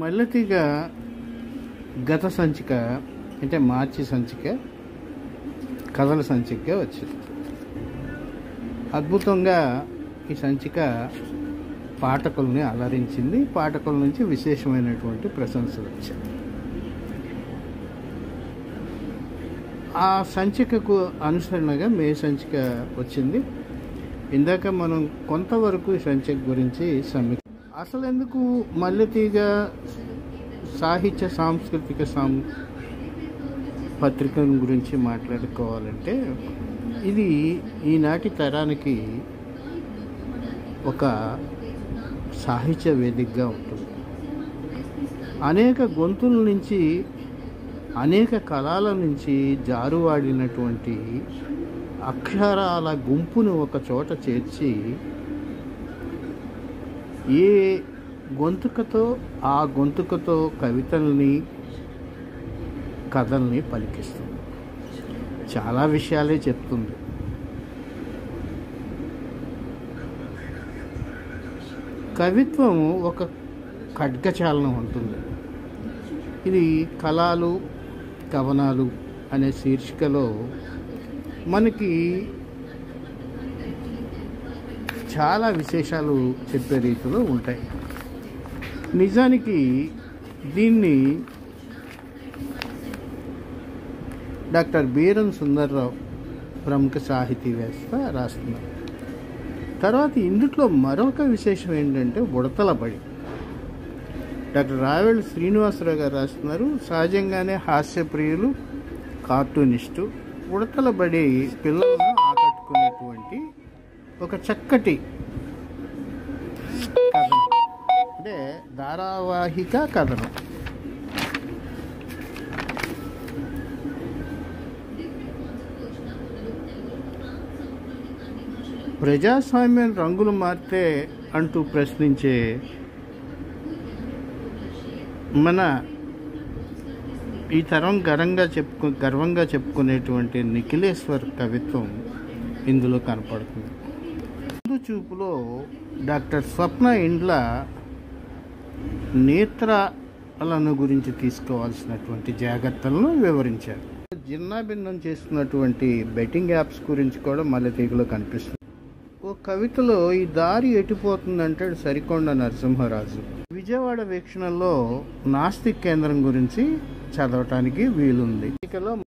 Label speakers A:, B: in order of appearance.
A: మల్లెతీగ గత సంచిక అంటే మార్చి సంచిక కథల సంచిక వచ్చింది. అద్భుతంగా ఈ సంచిక పాఠకుల్ని అలరించింది. పాఠకుల నుంచి విశేషమైనటువంటి ప్రశంసలు వచ్చాయి. ఆ సంచికకు అనుసరణగా మే సంచిక వచ్చింది. ఇందాక మనం కొంతవరకు ఈ సంచిక గురించి అసలు ఎందుకు మల్లెతీగ సాహిత్య సాంస్కృతిక పత్రిక గురించి మాట్లాడుకోవాలంటే ఇది ఈనాటి తరానికి ఒక సాహిత్య వేదికగా ఉంటుంది. అనేక గొంతుల నుంచి అనేక కళల నుంచి జారువాడినటువంటి అక్షరాల గుంపును ఒక చోట చేర్చి ఏ గొంతుకతో ఆ గొంతుకతో కవితల్ని కథల్ని పలికిస్తుంది. చాలా విషయాలే చెప్తుంది. కవిత్వం ఒక ఖడ్గచాలనం ఉంటుంది. ఇది కళలు కవనాలు అనే శీర్షికలో మనకి చాలా విశేషాలు చెప్పే రీతిలో ఉంటాయి. నిజానికి దీన్ని డాక్టర్ బీరం సుందర్రావు ప్రముఖ సాహితీవేత్త రాస్తున్నారు. తర్వాత ఇందులో మరొక విశేషం ఏంటంటే ఉడతల బడి. డాక్టర్ రావెల్ శ్రీనివాసరావు గారు రాస్తున్నారు. సహజంగానే హాస్యప్రియులు, కార్టూనిస్టు. ఉడతల బడి పిల్లలను ఆకట్టుకునేటువంటి ఒక చక్కటి కథనం, అంటే ధారావాహిక కథనం. ప్రజాస్వామ్యం రంగులు మారితే అంటూ ప్రశ్నించే మన ఈ తరం గర్వంగా చెప్పుకునేటువంటి నిఖిలేశ్వర్ కవిత్వం ఇందులో కనపడుతుంది. ముందు చూపులో డాక్టర్ స్వప్న ఇండ్ల నేత్రాలను గురించి తీసుకోవాల్సినటువంటి జాగ్రత్తలను వివరించారు. జిన్నాభిన్నం చేస్తున్నటువంటి బెట్టింగ్ యాప్స్ గురించి కూడా మల్లెతీగలో కనిపిస్తుంది. ఓ కవితలో ఈ దారి ఎటుపోతుందంటే సరికొండ నరసింహరాజు. విజయవాడ వీక్షణలో నాస్తిక్ కేంద్రం గురించి చదవటానికి వీలుంది.